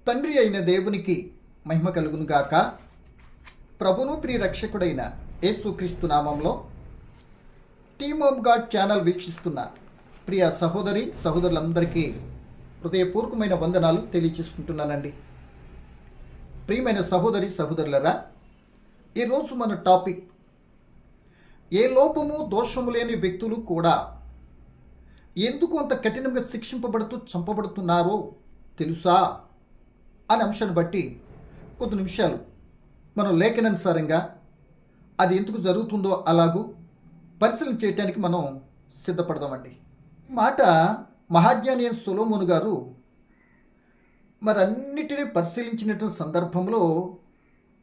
తండ్రి అయిన దేవునికి మహిమ కలుగును గాక. ప్రభును ప్రియ రక్షకుడైన యేసుక్రీస్తు నామంలో టీమ్ ఆఫ్ గాడ్ ఛానల్ వీక్షిస్తున్న ప్రియ సహోదరి సహోదరులందరికీ హృదయపూర్వకమైన వందనాలు తెలియజేసుకుంటున్నానండి. ప్రియమైన సహోదరి సహోదరులరా, ఈరోజు మన టాపిక్, ఏ లోపము దోషము లేని వ్యక్తులు కూడా ఎందుకు అంత కఠినంగా శిక్షింపబడుతూ చంపబడుతున్నారో తెలుసా అనే అంశాన్ని బట్టి కొద్ది నిమిషాలు మనం లేఖనానుసారంగా అది ఎందుకు జరుగుతుందో అలాగూ పరిశీలన చేయడానికి మనం సిద్ధపడదామండి. మాట మహాజ్ఞాని అయిన సొలొమోను గారు మరి అన్నిటినీ పరిశీలించినటువంటి సందర్భంలో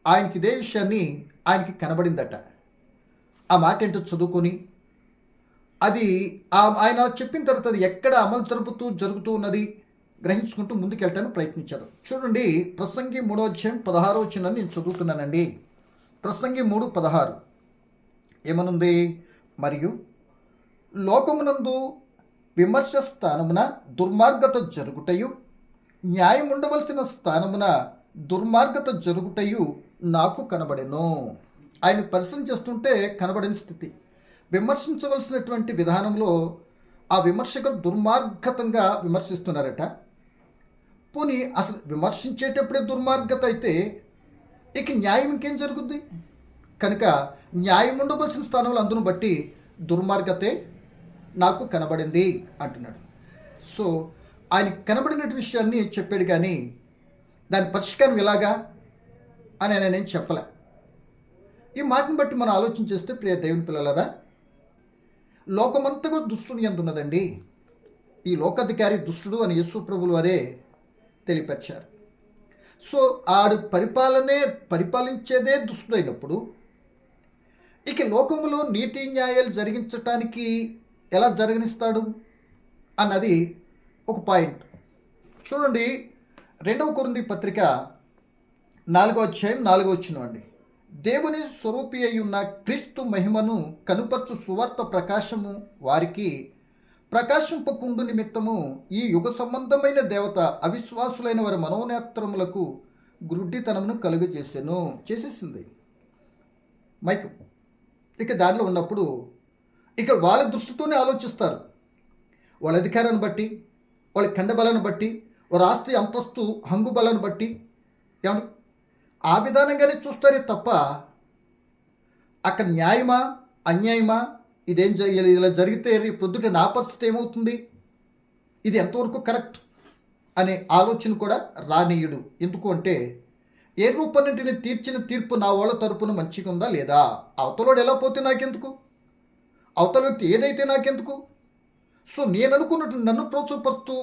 ఆయనకి ఇదే విషయాన్ని ఆయనకి కనబడిందట. ఆ మాట ఏంటో చదువుకొని అది ఆయన చెప్పిన తర్వాత అది ఎక్కడ అమలు జరుగుతూ ఉన్నది గ్రహించుకుంటూ ముందుకెళ్ళటానికి ప్రయత్నించారు. చూడండి, ప్రసంగి 3వ అధ్యాయం 16వ వచనాన్ని నేను చదువుతున్నానండి. ప్రసంగి 3:16 ఏమనుంది? మరియు లోకమునందు విమర్శ స్థానమున దుర్మార్గత జరుగుటయు, న్యాయం ఉండవలసిన స్థానమున దుర్మార్గత జరుగుటయు నాకు కనబడెను. ఆయన పరిశీలన చేస్తుంటే కనబడిన స్థితి, విమర్శించవలసినటువంటి విధానంలో ఆ విమర్శకులు దుర్మార్గతంగా విమర్శిస్తున్నారట. పోనీ అసలు విమర్శించేటప్పుడే దుర్మార్గత అయితే ఇక న్యాయం ఇంకేం జరుగుద్ది? కనుక న్యాయం ఉండవలసిన స్థానంలో అందును బట్టి దుర్మార్గతే నాకు కనబడింది అంటున్నాడు. సో ఆయన కనబడిన విషయాన్ని చెప్పాడు, కానీ దాని పరిష్కారం ఎలాగా అని ఆయన నేను చెప్పలే. ఈ మాటను బట్టి మనం ఆలోచన చేస్తే, ప్రియ దేవుని పిల్లలారా, లోకమంతా కూడా దుష్టుని ఎందున్నదండి. ఈ లోకాధికారి దుష్టుడు అని యేసు ప్రభువుల వారే తెలియపరిచారు. సో ఆడు పరిపాలించేదే దుష్టుడైనప్పుడు ఇక లోకములో నీతి న్యాయాలు జరిగించటానికి ఎలా జరిగనిస్తాడు అన్నది ఒక పాయింట్. చూడండి, 2వ కొరింథీ పత్రిక 4వ అధ్యాయం 4వ వచనం అండి. దేవుని స్వరూపి అయి ఉన్న క్రీస్తు మహిమను కనుపర్చు సువార్త ప్రకాశము వారికి ప్రకాశింపకుండు నిమిత్తము ఈ యుగ సంబంధమైన దేవత అవిశ్వాసులైన వారి మనోనేత్రములకు గుడ్డితనమును చేసేసింది మైక్. ఇక దానిలో ఉన్నప్పుడు ఇక వాళ్ళ దృష్టితోనే ఆలోచిస్తారు. వాళ్ళ అధికారాన్ని బట్టి, వాళ్ళ ఖండబలాన్ని బట్టి, వారి ఆస్తి అంతస్తు హంగు బలాన్ని బట్టి ఏమంటే ఆ విధానంగానే చూస్తారే తప్ప అక్కడ న్యాయమా అన్యాయమా, ఇదేం ఇలా జరిగితే పొద్దుట నా పరిస్థితి ఏమవుతుంది, ఇది ఎంతవరకు కరెక్ట్ అనే ఆలోచన కూడా రానీయుడు. ఎందుకు అంటే ఏ రూపన్నింటిని తీర్చిన తీర్పు నా వాళ్ళ తరపున మంచిగా ఉందా లేదా, అవతలోడు ఎలా పోతే నాకెందుకు, అవతల వ్యక్తి ఏదైతే నాకెందుకు. సో నేను అనుకున్నట్టు నన్ను ప్రోత్సాహపరుస్తూ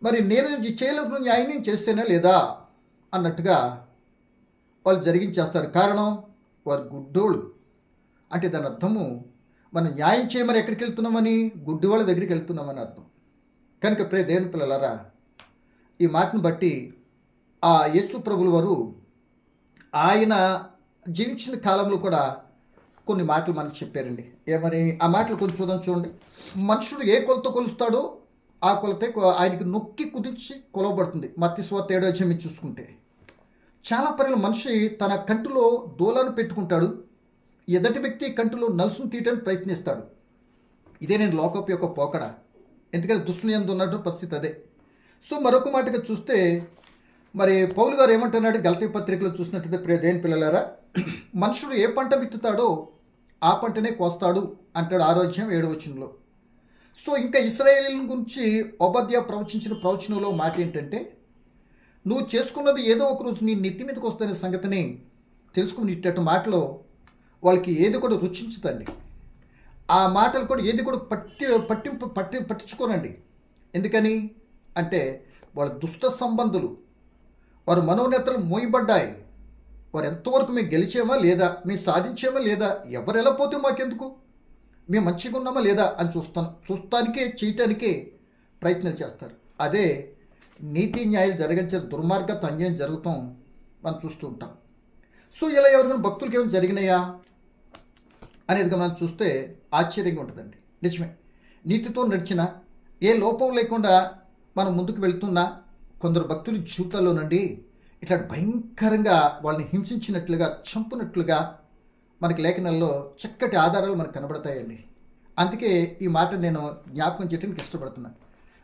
మరి నేను చేయలేని న్యాయం చేస్తేనే లేదా అన్నట్టుగా వాళ్ళు జరిగించేస్తారు. కారణం వారు గుడ్డోళ్ళు. అంటే దాని అర్థము మనం న్యాయం చేయమని ఎక్కడికి వెళ్తున్నామని, గుడ్డి వాళ్ళ దగ్గరికి వెళ్తున్నామని అర్థం. కనుక ప్రియ దేవుని పిల్లలారా, ఈ మాటను బట్టి ఆ యేసు ప్రభువుల వారు ఆయన జీవించిన కాలంలో కూడా కొన్ని మాటలు మనకు చెప్పారండి. ఏమని ఆ మాటలు కొంచెం చూడండి. మనుషుడు ఏ కొలత కొలుస్తాడో ఆ కొలతే ఆయనకి నొక్కి కుదించి కొలవబడుతుంది. మత్తయి సువార్త 7వ అధ్యాయం చూసుకుంటే చాలా పనులు మనిషి తన కంటిలో దూలాన్ని పెట్టుకుంటాడు, ఎదటి వ్యక్తి కంటిలో నలుసును తీయటానికి ప్రయత్నిస్తాడు. ఇదే నేను లోకపు యొక్క పోకడ. ఎందుకంటే దుష్టుని యందు ఉన్నట్టు పరిస్థితి అదే. సో మరొక మాటగా చూస్తే మరి పౌలు గారు ఏమంటున్నాడు గలతీ పత్రికలో చూసినట్టు, ప్రియ దేవుని పిల్లలారా, మనుషుడు ఏ పంట విత్తుతాడో ఆ పంటనే కోస్తాడు అంటాడు 6వ అధ్యాయం 7వ వచనంలో. సో ఇంకా ఇశ్రాయేలీయుల గురించి ఓబద్యా ప్రవచించిన ప్రవచనంలో మాట ఏంటంటే, నువ్వు చేసుకున్నది ఏదో ఒక రోజు నీ నెత్తి మీదకి వస్తున్న సంగతిని తెలుసుకునేటట్టు మాటలో వాళ్ళకి ఏది కూడా రుచించుతండి. ఆ మాటలు కూడా ఏది కూడా పట్టించుకోనండి. ఎందుకని అంటే వాళ్ళ దుష్ట సంబంధులు, వారు మనోనేతలు మోయబడ్డాయి. వారు ఎంతవరకు మేము గెలిచామా లేదా, మేము సాధించామా లేదా, ఎవరు ఎలా పోతే మాకెందుకు, మేము మంచిగా ఉన్నామా లేదా అని చూస్తానికే చేయటానికే ప్రయత్నాలు చేస్తారు. అదే నీతి న్యాయాలు జరిగించే దుర్మార్గత అన్యాయం జరుగుతాం మనం చూస్తూ ఉంటాం. సో ఇలా ఎవరికైనా భక్తులకి ఏమైనా జరిగినాయా అనేది మనం చూస్తే ఆశ్చర్యంగా ఉంటుందండి. నిజమే, నీతితో నడిచిన, ఏ లోపం లేకుండా మనం ముందుకు వెళ్తున్నా కొందరు భక్తుల జీవితాల్లో నుండి ఇట్లా భయంకరంగా వాళ్ళని హింసించినట్లుగా చంపునట్లుగా మనకి లేఖనాల్లో చక్కటి ఆధారాలు మనకు కనబడతాయండి. అందుకే ఈ మాట నేను జ్ఞాపకం చేయడానికి ఇష్టపడుతున్నాను.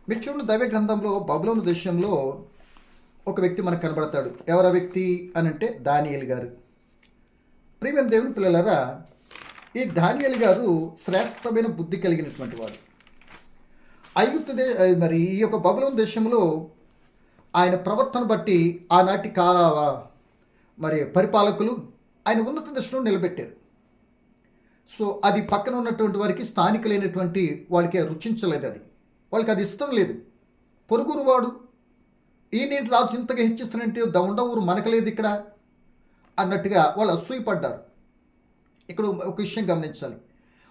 మీరు చూడండి, దైవ గ్రంథంలో బబులోను దేశంలో ఒక వ్యక్తి మనకు కనబడతాడు. ఎవరా వ్యక్తి అని అంటే దానియేలు గారు. ప్రియమైన దేవుని పిల్లలారా, ఈ దానియేలు గారు శ్రేష్టమైన బుద్ధి కలిగినటువంటి వాడు. మరి ఈ యొక్క బబులోను దేశంలో ఆయన ప్రవర్తన బట్టి ఆనాటి మరి పరిపాలకులు ఆయన ఉన్నత దశలో నిలబెట్టారు. సో అది పక్కన ఉన్నటువంటి వారికి, స్థానికులైనటువంటి వాళ్ళకి రుచించలేదు. వాళ్ళకి అది ఇష్టం లేదు. పొరుగురు వాడు ఈయనేంటి రాజు ఇంతగా హెచ్చిస్తానంటే దౌండ ఊరు మనకలేదు ఇక్కడ అన్నట్టుగా వాళ్ళు అసూయపడ్డారు. ఇక్కడ ఒక విషయం గమనించాలి.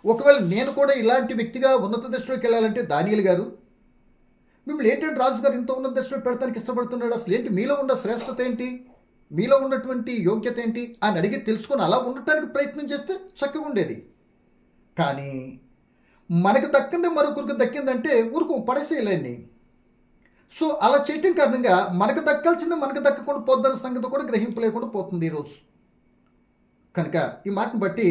ఒకవేళ నేను కూడా ఇలాంటి వ్యక్తిగా ఉన్నత దశలోకి వెళ్ళాలంటే దానియేలు గారు, మిమ్మల్ని ఏంటంటే రాజుగారు ఇంత ఉన్నత దశలో పెడతానికి ఇష్టపడుతున్నాడు, అసలు ఏంటి మీలో ఉన్న శ్రేష్టత ఏంటి, మీలో ఉన్నటువంటి యోగ్యత ఏంటి అని అడిగి తెలుసుకొని అలా ఉండటానికి ప్రయత్నం చేస్తే చక్కగా ఉండేది. కానీ మనకు దక్కింది మరొకరికి దక్కిందంటే ఊరుకు పడేసేయలేండి. సో అలా చేయటం కారణంగా మనకు దక్కాల్సింది మనకు దక్కకుండా పోద్దన్న సంగతి కూడా గ్రహింపు లేకుండా పోతుంది ఈరోజు. కనుక ఈ మాటను బట్టి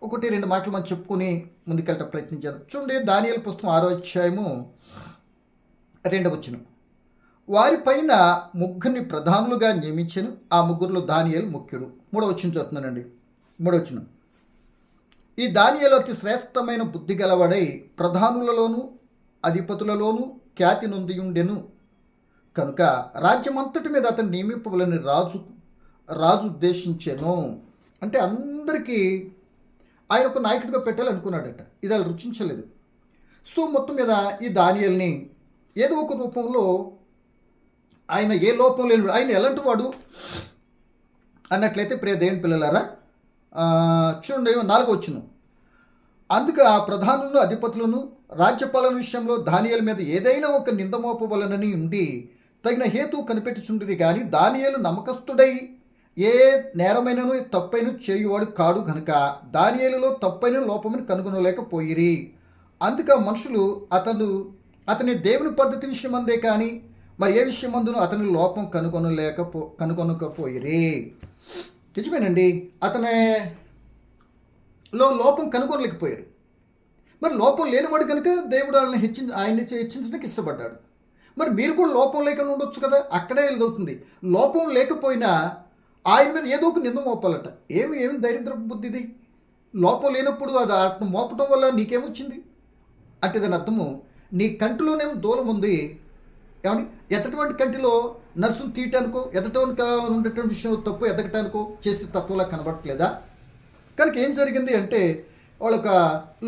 1-2 మాటలు మనం చెప్పుకొని ముందుకెళ్ళటం ప్రయత్నించారు. చూడండి, దానియేలు పుస్తకం 6వ అధ్యాయము 2వ వచనం. వారిపైన 3 ప్రధానులుగా నియమించను, ఆ 3లో దానియేలు ముఖ్యుడు. 3వ వచనం చదువుతున్నానండి. 3వ వచనం. ఈ దానియేలు అతి శ్రేష్టమైన బుద్ధి గలవాడై ప్రధానులలోనూ అధిపతులలోనూ ఖ్యాతి నొంది ఉండెను కనుక రాజ్యమంతటి మీద అతను నియమింపవలని రాజు ఉద్దేశించెను. అంటే అందరికీ ఆయన ఒక నాయకుడిగా పెట్టాలనుకున్నాడట. ఇది అలా రుచించలేదు. సో మొత్తం మీద ఈ దానియేలుని ఏదో ఒక రూపంలో ఆయన ఏ లోపం లేని, ఆయన ఎలాంటి వాడు అన్నట్లయితే ప్రియ దేవుని పిల్లలారా, చూడండి 4వ వచనం. అందుకు ఆ ప్రధానులను అధిపతులను రాజ్యపాలన విషయంలో దానియేలు మీద ఏదైనా ఒక నిందమోపవలనని ఉండి తగిన హేతు కనిపెట్టుచుండిరి. కానీ దానియేలు నమ్మకస్తుడై ఏ నేరమైనను తప్పైన చేయువాడు కాడు గనుక దానియేలులో తప్పైన లోపమని కనుగొనలేకపోయిరి. అందుక మనుషులు అతని దేవుని పద్ధతి విషయమందే కానీ మరి ఏ విషయమందును అతని లోపం కనుగొనకపోయిరి. నిజమేనండి, అతనిలో లోపం కనుగొనలేకపోయారు. మరి లోపం లేనివాడు కనుక దేవుడు ఆయన్ని హెచ్చించడానికి ఇష్టపడ్డాడు. మరి మీరు కూడా లోపం లేకుండా ఉండొచ్చు కదా, అక్కడే వెళ్ళవుతుంది. లోపం లేకపోయినా ఆయన మీద ఏదో ఒక నింద మోపాలట. ఏమి దరిద్ర బుద్ధిది. లోపం లేనప్పుడు అది అతను మోపటం వల్ల నీకేమొచ్చింది అంటే దాని అర్థము నీ కంటిలోనేమో దూలం ఉంది. ఏమండి, ఎతటువంటి కంటిలో నర్సును తీయటానికో ఎదటోనికి ఉండేటువంటి విషయంలో తప్పు ఎదగటానికో చేసే తత్వంలా కనబడట్లేదా? కనుక ఏం జరిగింది అంటే వాళ్ళొక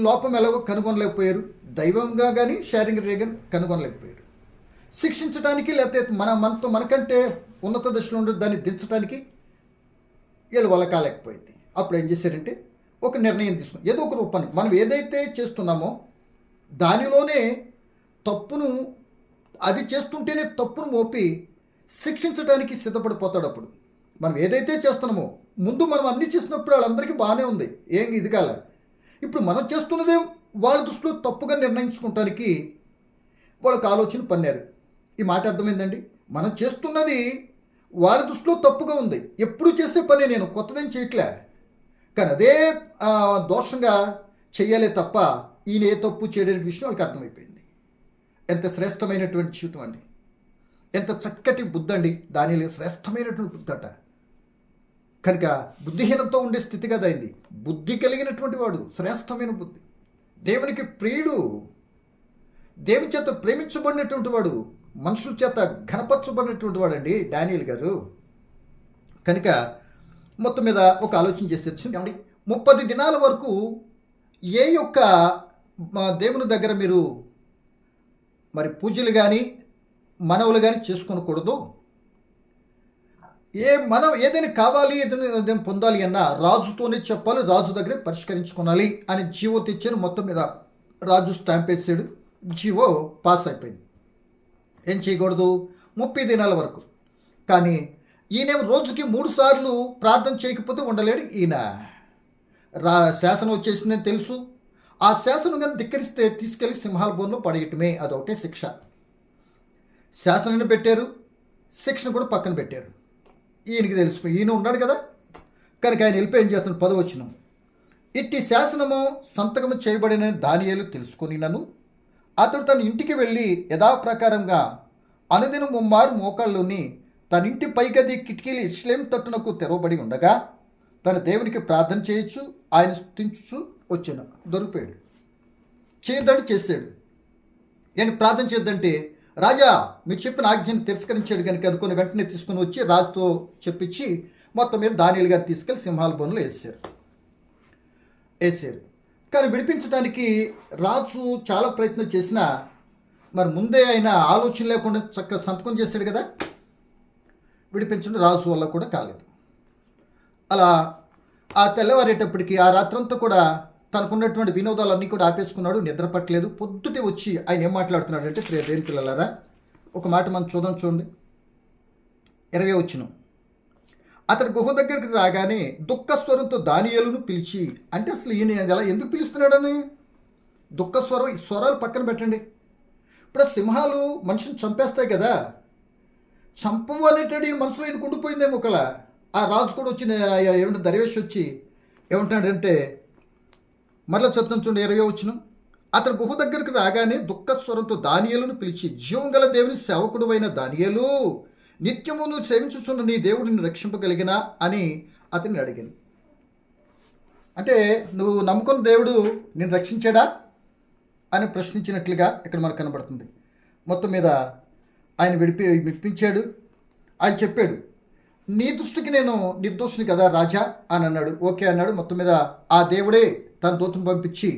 లోపం ఎలాగో కనుగొనలేకపోయారు. దైవంగా కానీ శారీరకంగా కానీ కనుగొనలేకపోయారు. శిక్షించడానికి లేకపోతే మనకంటే ఉన్నత దశలో ఉండే దాన్ని దించడానికి వీళ్ళు వాళ్ళ కాలేకపోయింది. అప్పుడు ఏం చేశారంటే ఒక నిర్ణయం తీసుకుని ఏదో ఒక రూపాన్ని మనం ఏదైతే చేస్తున్నామో దానిలోనే తప్పును అది చేస్తుంటేనే తప్పును మోపి శిక్షించడానికి సిద్ధపడిపోతాడు. అప్పుడు మనం ఏదైతే చేస్తున్నామో ముందు మనం అన్నీ చేసినప్పుడు వాళ్ళందరికీ బాగానే ఉంది, ఏం ఇది కాల. ఇప్పుడు మనం చేస్తున్నదే వాళ్ళ దృష్టిలో తప్పుగా నిర్ణయించుకోవటానికి వాళ్ళకి ఆలోచన పన్నారు. ఈ మాట అర్థమైందండి. మనం చేస్తున్నది వాళ్ళ దృష్టిలో తప్పుగా ఉంది. ఎప్పుడు చేసే పని నేను కొత్తదేం చేయట్లే, కానీ అదే దోషంగా చెయ్యాలే తప్ప ఈయన ఏ తప్పు చేయడానికి విషయం వాళ్ళకి అర్థమైపోయింది. ఎంత శ్రేష్టమైనటువంటి జీవితం అండి, ఎంత చక్కటి బుద్ధి అండి. దానిలో శ్రేష్టమైనటువంటి బుద్ధి అట. కనుక బుద్ధిహీనంతో ఉండే స్థితి కదా అయింది. బుద్ధి కలిగినటువంటి వాడు శ్రేష్టమైన బుద్ధి, దేవునికి ప్రియుడు, దేవుని చేత ప్రేమించబడినటువంటి వాడు, మనుషుల చేత ఘనపరచబడినటువంటి వాడు అండి దానియేలు గారు. కనుక మొత్తం మీద ఒక ఆలోచన చేసి 30 దినాల వరకు ఏ యొక్క దేవుని దగ్గర మీరు మరి పూజలు కానీ మనవులు కానీ చేసుకోనకూడదు. మనం ఏదైనా కావాలి, ఏదైనా పొందాలి అన్నా రాజుతోనే చెప్పాలి, రాజు దగ్గరే పరిష్కరించుకోవాలి అని జీవో తెచ్చారు. మొత్తం మీద రాజు స్టాంప్ వేసాడు, జీవో పాస్ అయిపోయింది. ఏం చేయకూడదు 30 దినాల వరకు. కానీ ఈయన రోజుకి 3 సార్లు ప్రార్థన చేయకపోతే ఉండలేడు. ఈయన శాసనం వచ్చేసిందని తెలుసు. ఆ శాసనం కానీ ధిక్కరిస్తే తీసుకెళ్లి సింహాల బోన్లో పడేయటమే, అదొకటే శిక్ష. శాసనాన్ని పెట్టారు, శిక్షను కూడా పక్కన పెట్టారు. ఈయనకి తెలిసిపోయి ఈయన ఉన్నాడు కదా, కనుక ఆయన వెళ్ళిపోయి ఏం చేస్తున్నాడు? 10వ వచనం, ఇట్టి శాసనము సంతకము చేయబడిన దానియేలు తెలుసుకొని నన్ను అతడు తన ఇంటికి వెళ్ళి యథాప్రకారంగా అనుదినం ముమ్మారు మోకాళ్ళలోని తన ఇంటి పైగది కిటికీలు ఇస్లేం తట్టునకు తెరవబడి ఉండగా తన దేవునికి ప్రార్థన చేయొచ్చు, ఆయన స్తుతించుచు వచ్చాను. దొరికిపోయాడు. చేయొద్దంటే చేశాడు. నేను ప్రార్థన చేద్దంటే రాజా మీరు చెప్పిన ఆజ్ఞను తిరస్కరించాడు కనుక అనుకుని వెంటనే తీసుకుని వచ్చి రాజుతో చెప్పించి మొత్తం మీద దానియేలు గారిని తీసుకెళ్లి సింహాల బోన్లో వేసారు. కానీ విడిపించడానికి రాజు చాలా ప్రయత్నం చేసినా మరి ముందే ఆయన ఆలోచన లేకుండా చక్కగా సంతకం చేశాడు కదా, విడిపించడం రాజు వల్ల కూడా కాలేదు. అలా ఆ తెల్లవారేటప్పటికి ఆ రాత్రంతా కూడా తనకున్నటువంటి వినోదాలన్నీ కూడా ఆపేసుకున్నాడు, నిద్ర పట్టలేదు. పొద్దుటే వచ్చి ఆయన ఏం మాట్లాడుతున్నాడంటే, ప్రియ దేవుని పిల్లలారా ఒక మాట మనం చూడండి. 20వ వచనం, అతడు గుహ దగ్గరికి రాగానే దుఃఖస్వరంతో దానియేలును పిలిచి, అంటే అసలు ఈయన ఎలా ఎందుకు పిలుస్తున్నాడని దుఃఖస్వరం, ఈ స్వరాలు పక్కన పెట్టండి. ఇప్పుడు సింహాలు మనిషిని చంపేస్తాయి కదా, చంపవు అనేటాడు ఈ మనసులో ఈయనకు ఉండిపోయిందేమో ఒకలా. ఆ రాజు కూడా వచ్చి ఏమంటే దర్వేష్ వచ్చి ఏమంటాడంటే, మరలా చెప్తాను చూడండి 20వ వచనం, అతడు గుహ దగ్గరికి రాగానే దుఃఖస్వరంతో దానియేలును పిలిచి, జీవం గల దేవుని సేవకుడు అయిన దానియేలు, నిత్యము నువ్వు సేవించుచున్న నీ దేవుడిని రక్షింపగలిగినా అని అతన్ని అడిగాను. అంటే నువ్వు నమ్ముకున్న దేవుడు నేను రక్షించాడా అని ప్రశ్నించినట్లుగా ఇక్కడ మనకు కనబడుతుంది. మొత్తం మీద ఆయన విడిపించాడు. ఆయన చెప్పాడు, నీ దృష్టికి నేను నిర్దోషిని కదా రాజా అని అన్నాడు. ఓకే అన్నాడు. మొత్తం మీద ఆ దేవుడే తన దూతను పంపించి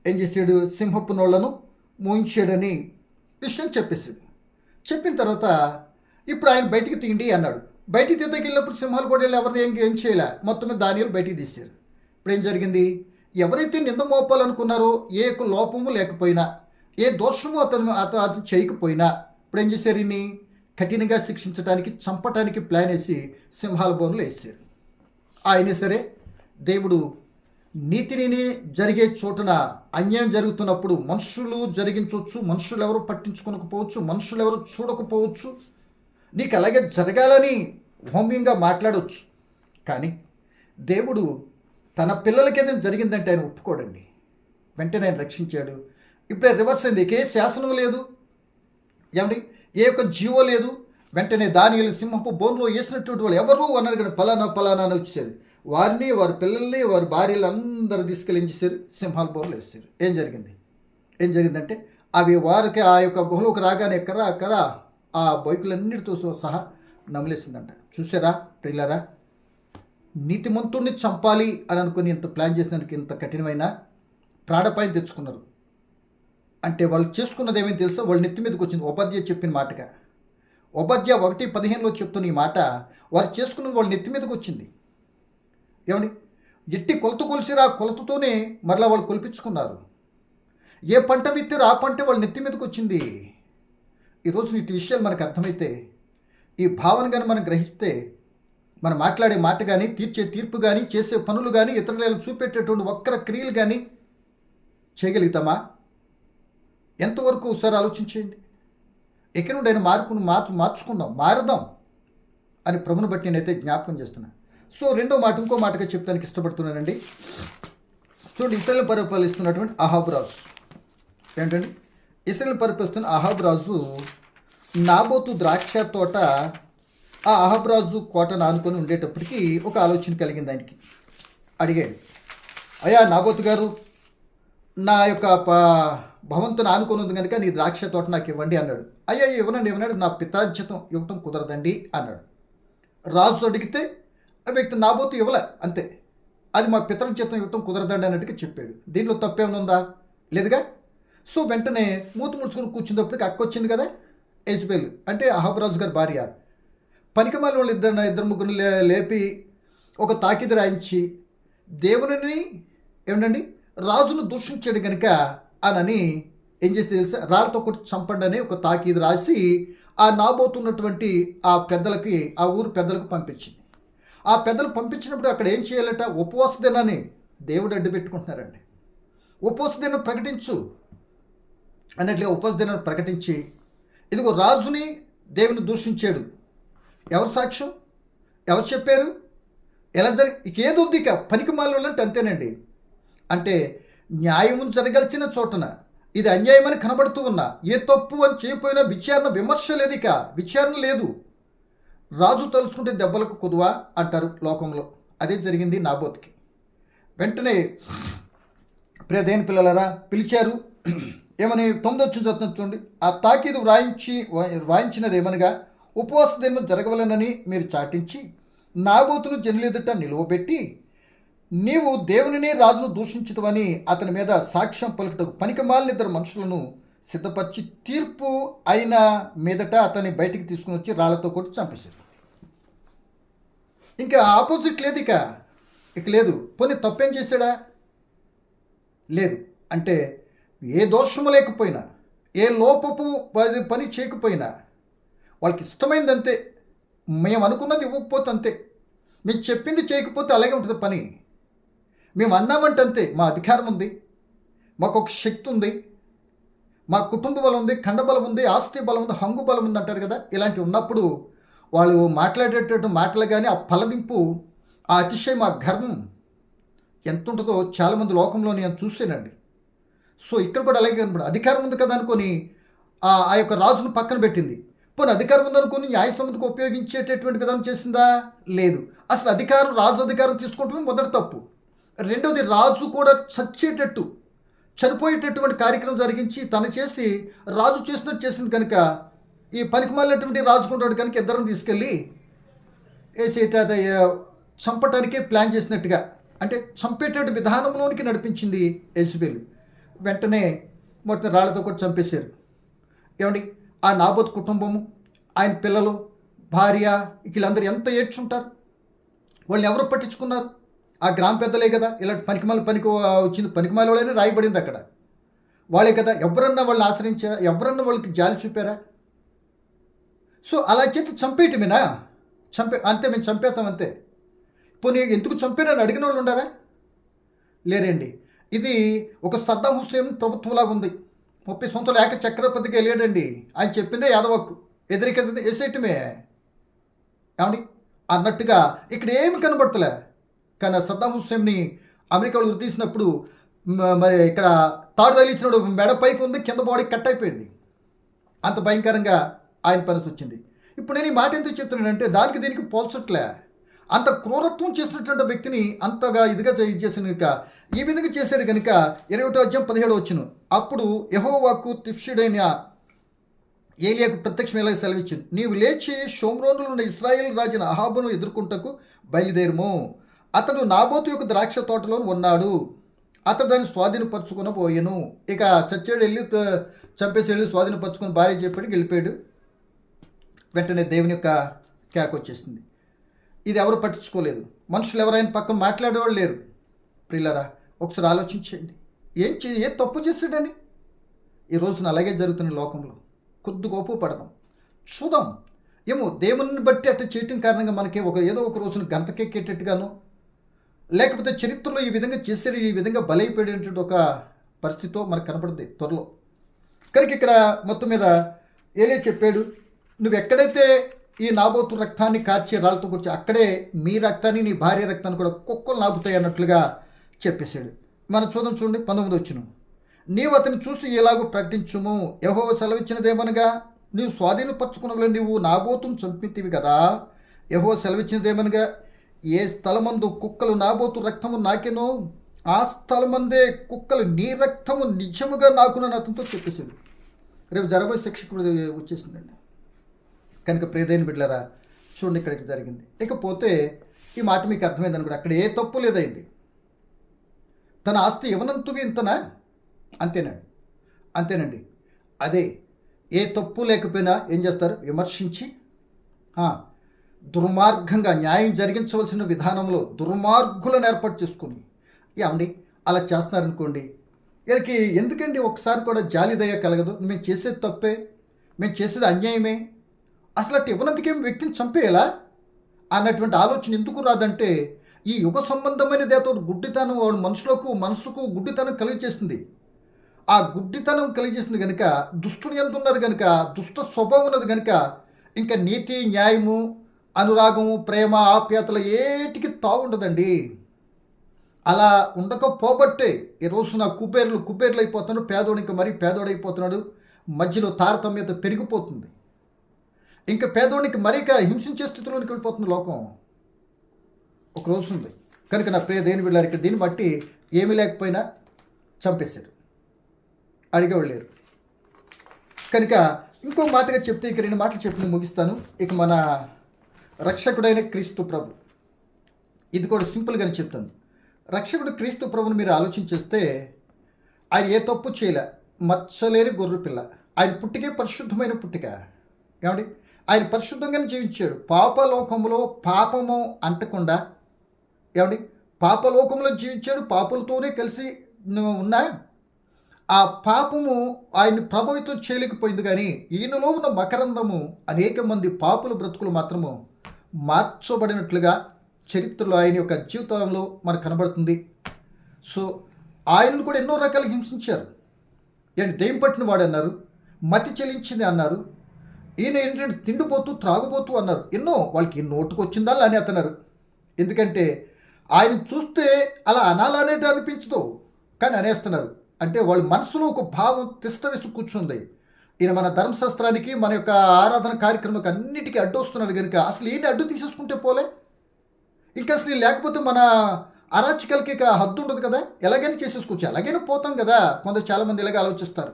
ఏం చేశాడు, సింహపు నోళ్లను మూయించాడని విషయం చెప్పేశాడు. చెప్పిన తర్వాత ఇప్పుడు ఆయన బయటికి తీయండి అన్నాడు. బయటికి తీతకెళ్ళినప్పుడు సింహాలు కూడా వెళ్ళి ఎవరిని ఏం చేయలే. మొత్తం మీద దానియేలు బయటికి తీశారు. ఇప్పుడు ఏం జరిగింది, ఎవరైతే నింద మోపాలనుకున్నారో ఏ లోపము లేకపోయినా, ఏ దోషము అతను చేయకపోయినా ఇప్పుడు ఏం చేశారు, ఈయన్ని కఠినంగా శిక్షించడానికి, చంపటానికి ప్లాన్ వేసి సింహాల బోన్లు వేసారు. ఆయనే సరే దేవుడు నీతిని జరిగే చోటున అన్యాయం జరుగుతున్నప్పుడు మనుషులు జరిగించవచ్చు, మనుషులు ఎవరు పట్టించుకోకపోవచ్చు, మనుషులు ఎవరు చూడకపోవచ్చు, నీకు అలాగే జరగాలని హోమ్యంగా మాట్లాడవచ్చు. కానీ దేవుడు తన పిల్లలకి ఏదైనా జరిగిందంటే ఆయన ఒప్పుకోడండి. వెంటనే ఆయన రక్షించాడు. ఇప్పుడే రివర్స్ అయింది. ఏ శాసనం లేదు, ఏమండి, ఏ యొక్క జీవో లేదు. వెంటనే దానియేలు సింహపు బోన్లో వేసినటువంటి వాళ్ళు ఎవరు అన్నారు కానీ పలానా అని వచ్చేసారు. వారిని, వారి పిల్లల్ని, వారి భార్యలు అందరూ తీసుకెళ్ళి ఏం చేశారు, సింహాల బోన్లో వేసారు. ఏం జరిగిందంటే అవి వారికి ఆ యొక్క గుహలోకి రాగానే కరా ఆ బైకులన్నిటితో సహా నమిలేసిందంట. చూసారా ప్రియులారా, నీతిమంతుడిని చంపాలి అని అనుకుని ఇంత ప్లాన్ చేసినందుకు ఇంత కఠినమైన ప్రాణపాయం తెచ్చుకున్నారు. అంటే వాళ్ళు చేసుకున్నది ఏమేమి తెలుసో, వాళ్ళ నెత్తి మీదకి వచ్చింది. ఉపాధ్యాయ చెప్పిన మాటగా, ఉపాధ్యాయ 1:15 చెప్తున్న ఈ మాట వారు చేసుకున్నది వాళ్ళ నెత్తి మీదకి వచ్చింది. ఏమండి, ఎట్టి కొలత కొలిసిరా కొలతతోనే మరలా వాళ్ళు కొలిపించుకున్నారు. ఏ పంట విత్తారో ఆ పంట వాళ్ళ నెత్తి మీదకి వచ్చింది. ఈరోజు ఇటు విషయాలు మనకు అర్థమైతే, ఈ భావన కానీ మనం గ్రహిస్తే, మనం మాట్లాడే మాట కానీ, తీర్చే తీర్పు కానీ, చేసే పనులు కానీ, ఇతరులను చూపెట్టేటువంటి వక్ర క్రియలు కానీ చేయగలుగుతామా? ఎంతవరకు ఒకసారి ఆలోచించేయండి. ఎక్కడి నుండి అయినా మార్పును మార్చుకుందాం, మారదాం అని ప్రభుని బట్టి నేనైతే జ్ఞాపకం చేస్తున్నా. సో రెండో మాట, ఇంకో మాటగా చెప్తానికి ఇష్టపడుతున్నానండి. చూడండి, ఇశ్రాయేలు పరిపాలిస్తున్నటువంటి అహాబు రాజు ఏంటండి, ఇశ్రాయేలు పరిపాలిస్తున్న అహాబు రాజు నాబోతు ద్రాక్ష తోట, ఆ అహాబు రాజు కోటను ఆనుకొని ఉండేటప్పటికీ ఒక ఆలోచన కలిగింది ఆయనకి. అడిగాడు, అయ్యా నాబోతు గారు, నా యొక్క భవంతుని ఆనుకొని ఉంది కనుక నీ ద్రాక్ష తోట నాకు ఇవ్వండి అన్నాడు. అయ్యా ఇవ్వనాడు, నా పిత్రార్జితం ఇవ్వటం కుదరదండి అన్నాడు. రాజు అడిగితే ఆ వ్యక్తి నాబోతు ఇవ్వలే, అంతే, అది మా పిత్రార్జితం ఇవ్వటం కుదరదండి అన్నట్టుగా చెప్పాడు. దీంట్లో తప్పేమనుందా? లేదుగా. సో వెంటనే మూత ముడుచుకొని కూర్చున్నప్పటికి అక్క వచ్చింది కదా, యెజబెల్ అంటే అహాబు రాజు గారి భార్య. పనికిమాలిన వాళ్ళు ఇద్దరు ముగ్గురు లేపి ఒక తాకిది రాయించి దేవుని ఏమిటండి రాజును దూషించాడు కనుక అనని ఏం చేస్తే తెలుసా, రాళ్ళతో కొట్టి చంపండి అని ఒక తాకీదు రాసి ఆ నాబోతున్నటువంటి ఆ పెద్దలకి, ఆ ఊరు పెద్దలకు పంపించింది. ఆ పెద్దలు పంపించినప్పుడు అక్కడ ఏం చేయాలట, ఉపవాస దినాన్ని దేవుడు అడ్డు పెట్టుకుంటున్నారండి. ఉపవాస దినం ప్రకటించు అన్నట్లుగా ఉపవాస దినాన్ని ప్రకటించి, ఇదిగో రాజుని దేవుని దూషించాడు, ఎవరు సాక్ష్యం? ఎవరు చెప్పారు? ఎలా ఏది ఉంది ఇక పనికి మాలంటే అంతేనండి. అంటే న్యాయం జరగాల్సిన చోటన ఇది అన్యాయమని కనబడుతూ ఉన్నా, ఏ తప్పు అని చేయకపోయినా విమర్శ లేదు, ఇక విచారణ లేదు. రాజు తలుచుకుంటే దెబ్బలకు కుదువా అంటారు లోకంలో. అదే జరిగింది నాబోతుకి. వెంటనే ప్రియదేని పిల్లలరా పిలిచారు. ఏమని 9వ చదువుతున్న చూడండి. ఆ తాకీదు వ్రాయించినది ఏమనగా, ఉపవాస దినం జరగవలనని మీరు చాటించి నాబోతును జనులెదుట నిలువబెట్టి నీవు దేవునినే రాజును దూషించుతవని అతని మీద సాక్ష్యం పలుకుటకు పనికిమాలిన 2 మనుషులను సిద్ధపరిచి తీర్పు అయిన మీదట అతన్ని బయటికి తీసుకుని వచ్చి రాళ్లతో కొట్టి చంపేశారు. ఇంకా ఆపోజిట్ లేదు, ఇక లేదు. పోనీ తప్పేం చేశాడా? లేదు. అంటే ఏ దోషము లేకపోయినా, ఏ లోపపు పని చేయకపోయినా వాళ్ళకి ఇష్టమైంది అంతే. మేము అనుకున్నది ఇవ్వకపోతే అంతే, మేము చెప్పింది చేయకపోతే అలాగే ఉంటుంది పని. మేము అన్నామంటే అంతే. మా అధికారం ఉంది, మాకు ఒక శక్తి ఉంది, మా కుటుంబ బలం ఉంది, ఖండ బలం ఉంది, ఆస్తి బలం ఉంది, హంగు బలం ఉంది అంటారు కదా. ఇలాంటివి ఉన్నప్పుడు వాళ్ళు మాట్లాడేటటువంటి మాటలు కానీ, ఆ పలదింపు, ఆ అతిశయం, ఆ గర్వం ఎంత ఉంటుందో చాలామంది లోకంలో నేను చూసానండి. సో ఇక్కడ కూడా అలాగే కనపడు. అధికారం ఉంది కదా అనుకొని ఆ యొక్క రాజును పక్కన పెట్టింది. పోనీ అధికారం ఉందనుకొని న్యాయ సమితికి ఉపయోగించేటటువంటి విధానం చేసిందా? లేదు. అసలు రాజు అధికారం తీసుకోవటమే మొదటి తప్పు. రెండవది, రాజు కూడా చనిపోయేటటువంటి కార్యక్రమం జరిగించి తను చేసి రాజు చేసినట్టు చేసింది కనుక ఈ పనికిమాలినటువంటి రాజుకుంటాడు కనుక ఇద్దరిని తీసుకెళ్ళి ఏసైతే చంపటానికే ప్లాన్ చేసినట్టుగా, అంటే చంపేటటువంటి విధానంలోనికి నడిపించింది యెజబెలు. వెంటనే మొత్తం రాళ్లతో కూడా చంపేశారు. ఏమండి, ఆ నాబోతు కుటుంబము, ఆయన పిల్లలు, భార్య, వీళ్ళందరూ ఎంత ఏడ్చుంటారు. వాళ్ళని ఎవరు పట్టించుకున్నారు? ఆ గ్రామ పెద్దలే కదా. ఇలాంటి పనికి వచ్చింది, పనికిమాల వాళ్ళని రాయబడింది అక్కడ. వాళ్ళే కదా. ఎవరన్నా వాళ్ళని ఆశ్రయించారా? ఎవరన్నా వాళ్ళకి జాలి చూపారా? సో అలా చేతి చంపేయటమేనా? అంతే, మేము చంపేస్తాం అంతే. పోనీ ఎందుకు చంపారని అడిగిన వాళ్ళు ఉండారా? లేరండి. ఇది ఒక సద్దాం హుస్సేన్ ప్రభుత్వంలాగా ఉంది. 30 సంవత్సరాలు ఏక చక్రవర్తికి వెళ్ళాడండి. ఆయన చెప్పిందే యాదవకు ఎదురికెళ్తుంది వేసేయటమే. ఏమండి అన్నట్టుగా ఇక్కడ ఏమి కనబడతలే. కానీ సద్దాం హుస్సేన్ని అమెరికా వాళ్ళు తీసినప్పుడు మరి ఇక్కడ తాడు తగిలించినప్పుడు మెడ పైకి ఉంది, కింద బాడీ కట్ అయిపోయింది. అంత భయంకరంగా ఆయన పరిస్థితి వచ్చింది. ఇప్పుడు నేను ఈ మాట ఎందుకు చెప్తున్నానంటే దానికి దీనికి పోల్చట్లే. అంత క్రూరత్వం చేసినటువంటి వ్యక్తిని అంతగా ఇదిగా చేసిన ఈ విధంగా చేశారు కనుక 21వ అధ్యాయం 17వ వచనం. అప్పుడు యెహోవాకు తిష్బీయుడైన ఏలియాకు ప్రత్యక్షం ఇలా సెలవిచ్చింది, నీవు లేచి షోమ్రోనులో ఉన్న ఇశ్రాయేలు రాజున అహాబును ఎదుర్కొంటకు బయలుదేరుము. అతడు నాబోతు యొక్క ద్రాక్ష తోటలో ఉన్నాడు, అతడు దాన్ని స్వాధీనపరచుకునబోయెను. ఇక చచ్చాడు, వెళ్ళి చంపేసి వెళ్ళి స్వాధీనపరచుకుని భార్య చెప్పాడు, వెళ్ళిపోయాడు. వెంటనే దేవుని యొక్క కేక వచ్చేసింది. ఇది ఎవరు పట్టించుకోలేదు. మనుషులు ఎవరైనా పక్కన మాట్లాడేవాళ్ళు లేరు. ప్రియులారా, ఒకసారి ఆలోచించండి. ఏ తప్పు చేస్తాడని. ఈ రోజున అలాగే జరుగుతున్న లోకంలో కొద్ది గొప్ప పడదాం, చూద్దాం. ఏమో దేవుని బట్టి అట్లా చేయటం కారణంగా మనకి ఏదో ఒక రోజున గంటకెక్కేటట్టుగానో, లేకపోతే చరిత్రలో ఈ విధంగా చేశారు, ఈ విధంగా బలైపోయేటువంటి ఒక పరిస్థితితో మనకు కనపడుతుంది త్వరలో. కనుక ఇక్కడ మొత్తం మీద ఏలే చెప్పాడు, నువ్వు ఎక్కడైతే ఈ నాబోతు రక్తాన్ని కార్చే రాళ్ళతో కూర్చో, అక్కడే మీ రక్తాన్ని, నీ భార్య రక్తాన్ని కూడా కుక్కలు నాగుతాయి అన్నట్లుగా చెప్పేశాడు. మనం చూడండి 19వ వచనం. నీవు అతన్ని చూసి ఎలాగో ప్రకటించుము, యెహోవా సెలవిచ్చినదేమనగా నీవు స్వాధీనపరచుకున్న నీవు నాబోతును చంపితివి కదా. యెహోవా సెలవిచ్చినదేమనగా ఏ స్థలమందు కుక్కలు నాబోతు రక్తము నాకెనో ఆ స్థలమందే కుక్కలు నీ రక్తము నిజముగా నాకునని అతనితో చెప్పేశాడు. రేపు జరగబోయే శిక్ష వచ్చేసిందండి. కనుక ప్రియదైన బిడ్డలారా, చూడండి ఇక్కడికి జరిగింది. ఇకపోతే ఈ మాట మీకు అర్థమైంది అనుకోండి. అక్కడ ఏ తప్పు లేదైంది. తన ఆస్తి ఇవ్వనంతుగా ఇంతనా? అంతేనండి. అదే ఏ తప్పు లేకపోయినా ఏం చేస్తారు? విమర్శించి దుర్మార్గంగా న్యాయం జరిగించవలసిన విధానంలో దుర్మార్గులను ఏర్పాటు చేసుకుని ఏమండి అలా చేస్తున్నారనుకోండి, వీళ్ళకి ఎందుకండి ఒకసారి కూడా జాలి దయ కలగదు? మేము చేసేది తప్పే, మేము చేసేది అన్యాయమే, అసలు అటు ఇవ్వనందుకేం వ్యక్తిని చంపేయాలా అన్నటువంటి ఆలోచన ఎందుకు రాదంటే, ఈ యుగ సంబంధమైన దేతో గుడ్డితనం వాడు మనసుకు గుడ్డితనం కలిగజేస్తుంది. ఆ గుడ్డితనం కలిగజేసింది కనుక, దుష్టుని ఎంత ఉన్నారు కనుక, దుష్ట స్వభావం ఉన్నది కనుక, ఇంకా నీతి న్యాయము అనురాగము, ప్రేమ, ఆప్యాయతలు ఏటికి తావు ఉండదండి. అలా ఉండకపోబట్టే ఈ రోజున కుబేర్లు అయిపోతున్నాడు, పేదోడు మరీ పేదోడైపోతున్నాడు. మధ్యలో తారతమ్యత పెరిగిపోతుంది. ఇంకా పేదోడికి మరీగా హింసించే స్థితిలోనికి వెళ్ళిపోతుంది లోకం. ఒక రోజు ఉంది కనుక నా ప్రియ దేని వీళ్ళకి దీన్ని బట్టి ఏమీ లేకపోయినా చంపేశారు, అడిగేవాళ్ళు లేరు. కనుక ఇంకో మాటగా చెప్తే ఇక 2 మాటలు చెప్పి ముగిస్తాను. ఇక మన రక్షకుడైన క్రీస్తు ప్రభు, ఇది కూడా సింపుల్గానే చెప్తాను. రక్షకుడు క్రీస్తు ప్రభుని మీరు ఆలోచించేస్తే ఆయన ఏ తప్పు చేయలే, మచ్చలేని గొర్రె పిల్ల. ఆయన పుట్టికే పరిశుద్ధమైన పుట్టిక. ఏమండి, ఆయన పరిశుద్ధంగానే జీవించాడు. పాపలోకంలో పాపము అంటకుండా, ఏమండి, పాపలోకంలో జీవించాడు. పాపులతోనే కలిసి ఉన్నా ఆ పాపము ఆయన్ని ప్రభావితం చేయలేకపోయింది. కానీ ఈయనలో ఉన్న మకరందము అనేక మంది పాపుల బ్రతుకులు మాత్రము మార్చబడినట్లుగా చరిత్రలో ఆయన యొక్క జీవితంలో మనకు కనబడుతుంది. సో ఆయనను కూడా ఎన్నో రకాలుగా హింసించారు. ఏంటి, దెయ్యం పట్టిన వాడు అన్నారు, మతి చెల్లించింది అన్నారు, ఈయన ఏంటంటే తిండిపోతూ త్రాగుపోతూ అన్నారు. ఎన్నో వాళ్ళకి నోటుకు వచ్చిందా అని అతన్నారు. ఎందుకంటే ఆయన చూస్తే అలా అనాలనేటి అనిపించదు, కానీ అనేస్తున్నారు. అంటే వాళ్ళ మనసులో ఒక భావం తిష్ట వేసి కూర్చుంది. ఈయన మన ధర్మశాస్త్రానికి, మన యొక్క ఆరాధన కార్యక్రమానికి అన్నిటికీ అడ్డు వస్తున్నాడు కనుక అసలు ఈయన అడ్డు తీసేసుకుంటే పోలే. ఇంకా అసలు లేకపోతే మన అరాచకాలకి ఇక హద్దు ఉండదు కదా, ఎలాగైనా చేసేసుకోవచ్చు, ఎలాగైనా పోతాం కదా. కొందరు చాలామంది ఇలాగ ఆలోచిస్తారు,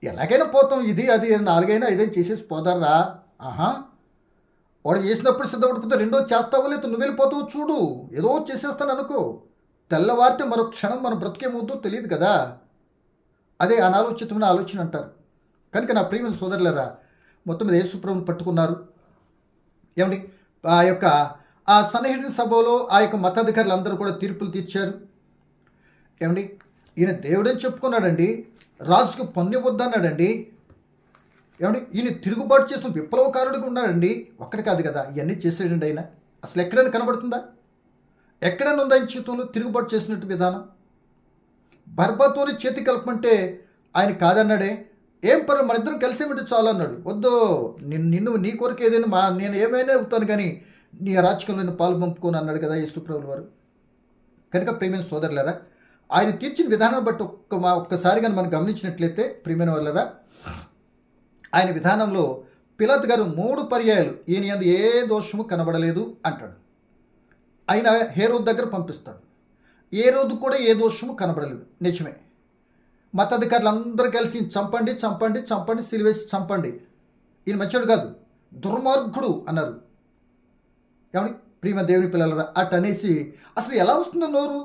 ఎలాగైనా పోతాం, ఇది అది 4 5 చేసేసి పోదారా. ఆహా, వాడు చేసినప్పుడు సిద్ధపడిపోతే రెండో చేస్తావో లేదు, నువ్వు వెళ్ళిపోతావు చూడు, ఏదో చేసేస్తాను అనుకో, తెల్లవారితే మరో క్షణం మన బ్రతికేమవుద్దో తెలియదు కదా. అదే అనాలోచితమైన ఆలోచన అంటారు. కనుక నా ప్రియమైన సోదరులరా, మొత్తం మీద యేసుప్రభుని పట్టుకున్నారు. ఏమండి, ఆ యొక్క ఆ సన్నిహిత సభలో ఆ యొక్క మతాధికారులు అందరూ కూడా తీర్పులు తీర్చారు. ఏమండి, ఈయన దేవుడని చెప్పుకున్నాడండి, రాజుకు పన్ను వద్దన్నాడండి. ఏమండి, ఈయన తిరుగుబాటు చేసిన విప్లవకారుడిగా ఉన్నాడండి. ఒక్కటి కాదు కదా, ఇవన్నీ చేసాడండి ఆయన. అసలు ఎక్కడైనా కనబడుతుందా? ఎక్కడైనా ఉందా ఆయన జీవితంలో తిరుగుబాటు చేసినట్టు విధానం? బర్బాతోని చేతి కలపమంటే ఆయన కాదన్నాడే. ఏం పర్లేదు, మన ఇద్దరం కలిసేమిటి చాలు అన్నాడు. వద్దు, నిన్ను నీ కొరకు ఏదైనా నేను ఏమైనా అవుతాను కానీ నీ రాజకీయంలో పాలు పంపుకొని అన్నాడు కదా యేసుప్రభుల వారు. కనుక ప్రియమైన సోదరులరా, ఆయన తీర్చిన విధానం బట్టి ఒక్కసారి కానీ మనం గమనించినట్లయితే ప్రియమైన వాళ్ళరా, ఆయన విధానంలో పిలాతు గారు 3 పర్యాయాలు ఈయన యందు ఏ దోషము కనబడలేదు అంటాడు. ఆయన హేరోదు దగ్గర పంపిస్తాడు. ఏ రోజు కూడా ఏ దోషము కనబడలేదు. నిజమే, మతాధికారులు అందరూ కలిసి చంపండి చంపండి చంపండి, సిలివేసి చంపండి, ఈయన మంచోడు కాదు, దుర్మార్గుడు అన్నారు. ఏమని ప్రియమ దేవుని పిల్లలరా, అట్ అనేసి అసలు ఎలా వస్తుందో నోరు?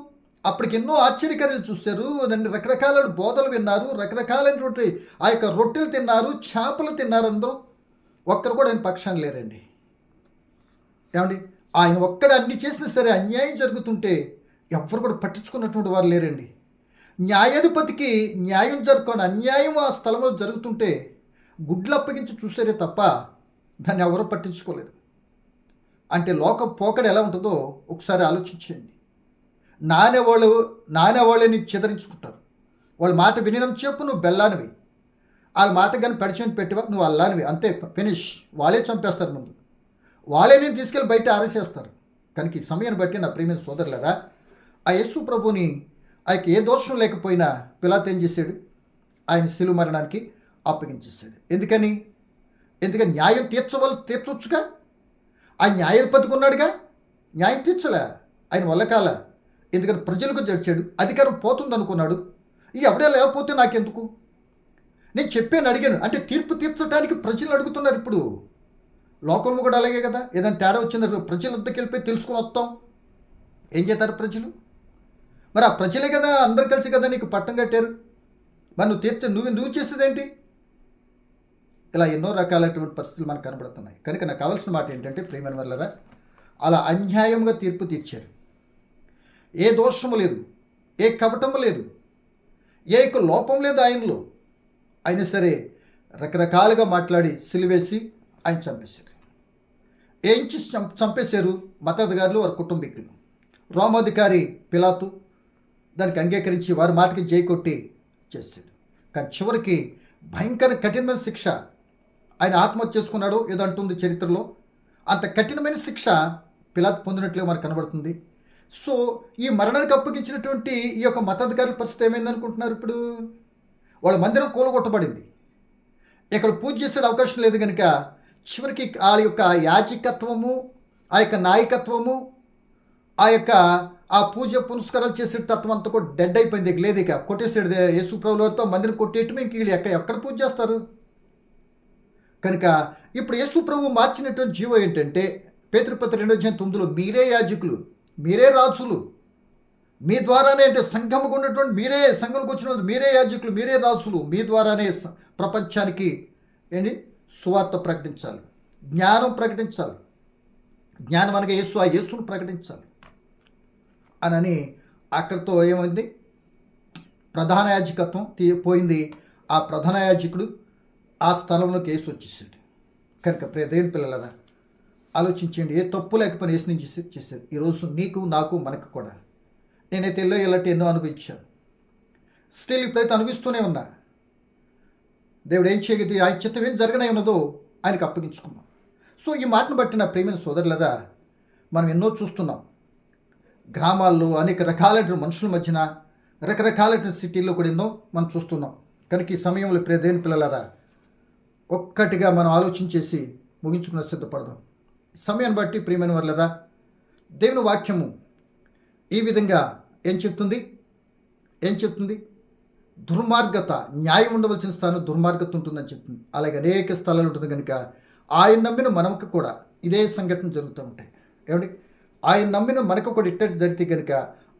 అప్పటికి ఎన్నో ఆశ్చర్యకార్యాలు చూశారు, రకరకాల బోధలు విన్నారు, రకరకాలైనటువంటి ఆ యొక్క రొట్టెలు తిన్నారు, చేపలు తిన్నారు. అందరూ ఒక్కరు కూడా ఆయన పక్షాన్ని లేరండి. ఏమండి, ఆయన ఒక్కడే అన్ని చేసినా సరే అన్యాయం జరుగుతుంటే ఎవ్వరు కూడా పట్టించుకున్నటువంటి వారు లేరండి. న్యాయాధిపతికి న్యాయం జరగకుండా అన్యాయం ఆ స్థలంలో జరుగుతుంటే గుడ్లు అప్పగించి చూసారే తప్ప దాన్ని ఎవరూ పట్టించుకోలేదు. అంటే లోక పోకడ ఎలా ఉంటుందో ఒకసారి ఆలోచించండి. నానేవాళ్ళని చిదరించుకుంటారు. వాళ్ళ మాట వినినంత చెప్పు నువ్వు బెల్లానివి, వాళ్ళ మాట కానీ పెడిచేని పెట్టివా నువ్వు అల్లానివి, అంతే ఫినిష్. వాళ్ళే చంపేస్తారు, ముందు వాళ్ళే నేను తీసుకెళ్ళి బయట ఆరేసేస్తారు. కనుక ఈ సమయాన్ని బట్టి నా ప్రియమైన సోదరులరా, ఆ యేసు ప్రభుని ఆయనకి ఏ దోషం లేకపోయినా పిలాతు ఏం చేశాడు? ఆయన శిలువ మరణానికి అప్పగించేశాడు. ఎందుకని న్యాయం తీర్చవచ్చుగా. ఆ న్యాయాధిపతికి ఉన్నాడుగా, న్యాయం తీర్చలే, ఆయన వల్ల కాల. ఎందుకని ప్రజలకు జడిచాడు, అధికారం పోతుంది అనుకున్నాడు. ఈ ఎవడే లేకపోతే నాకెందుకు, నేను చెప్పాను అడిగాను అంటే తీర్పు తీర్చడానికి ప్రజలు అడుగుతున్నారు. ఇప్పుడు లోకంలో కూడా అలాగే కదా, ఏదైనా తేడా వచ్చింది ప్రజలందరికి వెళ్ళిపోయి తెలుసుకుని వస్తాం. ఏం చేస్తారు ప్రజలు? మరి ఆ ప్రజలే కదా, అందరు కలిసి కదా నీకు పట్టం కట్టారు. మరి నువ్వు చేసేదేంటి? ఇలా ఎన్నో రకాలైనటువంటి పరిస్థితులు మనకు కనబడుతున్నాయి. కనుక నాకు కావాల్సిన మాట ఏంటంటే ప్రియమైన వాళ్ళరా, అలా అన్యాయంగా తీర్పు తీర్చారు. ఏ దోషము లేదు, ఏ కపటము లేదు, ఏ లోపం లేదు ఆయనలో. అయినా సరే రకరకాలుగా మాట్లాడి సిలివేసి ఆయన చంపేశారు. ఏంచి చంపేశారు? మతాధికారులు, వారి కుటుంబీకులు. రోమాధికారి పిలాతు దానికి అంగీకరించి వారి మాటకి జై కొట్టి చేశాడు. కానీ చివరికి భయంకర కఠినమైన శిక్ష. ఆయన ఆత్మహత్య చేసుకున్నాడు ఏదో అంటుంది చరిత్రలో. అంత కఠినమైన శిక్ష పిలాతు పొందినట్లుగా మనకు కనబడుతుంది. సో ఈ మరణానికి అప్పగించినటువంటి ఈ యొక్క మతాధికారుల పరిస్థితి ఏమైందనుకుంటున్నారు? ఇప్పుడు వాళ్ళ మందిరం కూలగొట్టబడింది, ఇక్కడ పూజ చేసే అవకాశం లేదు కనుక చివరికి ఆ యొక్క యాజకత్వము, ఆ యొక్క నాయకత్వము, ఆ పూజ పునస్కారాలు చేసే తత్వం అంతా కూడా డెడ్ అయిపోయింది. ఇక లేదు, ఇక కొట్టేసాడు యేసు ప్రభువుల వారితో మందిరం కొట్టేయటం. ఇంక వీళ్ళు ఎక్కడ పూజ చేస్తారు? కనుక ఇప్పుడు యేసు ప్రభువు మార్చినటువంటి జీవో ఏంటంటే పేతురుపత్రి 2:9 మీరే యాజకులు, మీరే రాజులు, మీ ద్వారానే, అంటే సంఘముకు ఉన్నటువంటి మీరే, సంఘంకి వచ్చిన మీరే యాజకులు, మీరే రాజులు, మీ ద్వారానే ప్రపంచానికి సువార్త ప్రకటించాలి, జ్ఞానం ప్రకటించాలి. జ్ఞానం అనగా ఆ యేసును ప్రకటించాలి అని అక్కడితో ఏమైంది? ప్రధాన యాజకత్వం పోయింది. ఆ ప్రధాన యాజకుడు ఆ స్థలంలోకి యేసు వచ్చేసాడు. కనుక దేవుని పిల్లలరా ఆలోచించండి, ఏ తప్పు లేకపోయినా యేసు నుంచి చేశారు. ఈరోజు నీకు, నాకు, మనకు కూడా నేనైతే ఇలాంటి ఎన్నో అనుభవించాను. స్టిల్ ఇప్పుడైతే అనుభవిస్తూనే ఉన్నా. దేవుడు ఏం చేయగలిగితే ఆయన చిత్తం ఏం జరగనే ఉన్నదో ఆయనకు అప్పగించుకున్నాం. సో ఈ మాటను బట్టి నా ప్రియమైన సోదరులరా, మనం ఎన్నో చూస్తున్నాం. గ్రామాల్లో అనేక రకాలైన మనుషుల మధ్యన, రకరకాలైన సిటీల్లో కూడా ఎన్నో మనం చూస్తున్నాం. కనుక ఈ సమయంలో దేవుని పిల్లలరా ఒక్కటిగా మనం ఆలోచించేసి ముగించుకున్న సిద్ధపడదాం. సమయాన్ని బట్టి ప్రియమైన వాళ్ళరా, దేవుని వాక్యము ఈ విధంగా ఏం చెప్తుంది? దుర్మార్గత, న్యాయం ఉండవలసిన స్థానం దుర్మార్గత ఉంటుందని చెప్తుంది. అలాగే అనేక స్థలాలు ఉంటుంది. కనుక ఆయన నమ్మిన మనకు కూడా ఇదే సంఘటన జరుగుతూ ఉంటాయి. ఏమండి, ఆయన నమ్మిన మనకు కూడా ఇట్టటి జరిగితే కనుక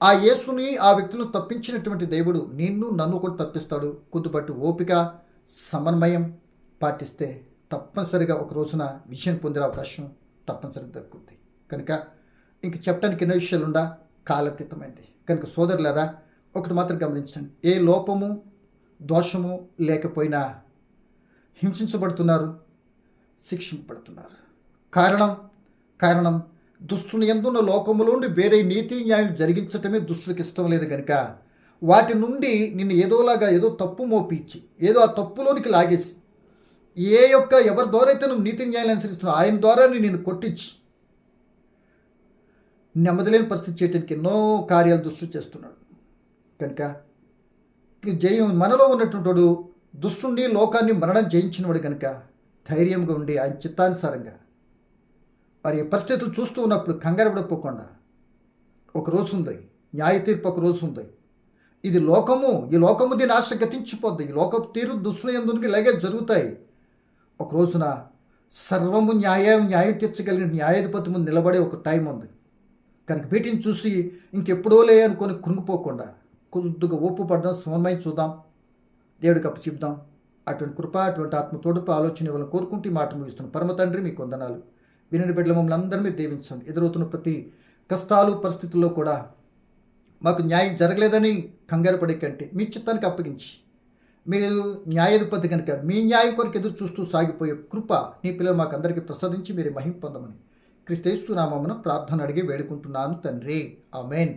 ఆ యేసుని, ఆ వ్యక్తులను తప్పించినటువంటి దేవుడు నిన్ను, నన్ను కూడా తప్పిస్తాడు. కొద్దిపాటు ఓపిక, సమన్వయం పాటిస్తే తప్పనిసరిగా ఒక రోజున విజయం పొందే అవకాశం తప్పనిసరిగా దక్కుతుంది. కనుక ఇంక చెప్పడానికి ఎన్నో విషయాలు ఉండా, కాలాతీతమైంది. కనుక సోదరులారా ఒకటి మాత్రం గమనించండి, ఏ లోపము, దోషము లేకపోయినా హింసించబడుతున్నారు, శిక్షింపబడుతున్నారు. కారణం దుష్టుని యందున్న లోకములోండి వేరే నీతి న్యాయం జరిగించటమే దుష్టులకు ఇష్టం లేదు. కనుక వాటి నుండి నిన్ను ఏదో తప్పు మోపించి, ఏదో ఆ తప్పులోనికి లాగేసి, ఎవరి ద్వారా అయితే నువ్వు నీతి న్యాయాలు అనుసరిస్తున్నావు ఆయన ద్వారా నేను కొట్టించి నెమ్మదిలేని పరిస్థితి చేయడానికి ఎన్నో కార్యాలు దుష్టు చేస్తున్నాడు. కనుక మనలో ఉన్నటువంటి దుష్టుని, లోకాన్ని, మరణం జయించినవాడు కనుక ధైర్యంగా ఉండి ఆయన చిత్తానుసారంగా మరి పరిస్థితులు చూస్తూ ఉన్నప్పుడు కంగారు పడిపోకుండా, ఒక రోజు ఉంది న్యాయ తీర్పు, ఒక రోజు ఉంది. ఇది ఈ లోకము దీని ఆశ గతించిపోద్ది. ఈ లోకపు తీరు దుష్టుని యందు ఇలాగే జరుగుతాయి. ఒక రోజున సర్వము న్యాయం తీర్చగలిగిన న్యాయాధిపతి ముందు నిలబడే ఒక టైం ఉంది. కనుక వీటిని చూసి ఇంకెప్పుడో అనుకొని కృంగిపోకుండా కొద్దిగా ఓపు పడదాం, సమన్వయం చూద్దాం, దేవుడికి అప్పచెప్దాం. అటువంటి కృప, అటువంటి ఆత్మ తోడుపు ఆలోచన ఇవ్వాలని కోరుకుంటూ ఈ మాట ముగిస్తున్నాం. పరమ తండ్రి మీకు వందనాలు. వినని బిడ్డలు మమ్మల్ని అందరినీ దీవించండి. ఎదురవుతున్న ప్రతి కష్టాలు, పరిస్థితుల్లో కూడా మాకు న్యాయం జరగలేదని కంగారు పడే కంటే మీ చిత్తానికి అప్పగించి, మీరు న్యాయాధిపతి కనుక మీ న్యాయం కొరకు ఎదురు చూస్తూ సాగిపోయే కృప నీ పిల్లలు మాకు అందరికీ ప్రసాదించి మీరు మహిమ పొందమని క్రీస్తు యేసు నామమున ప్రార్థన అడిగి వేడుకుంటున్నాను తండ్రి. ఆమేన్.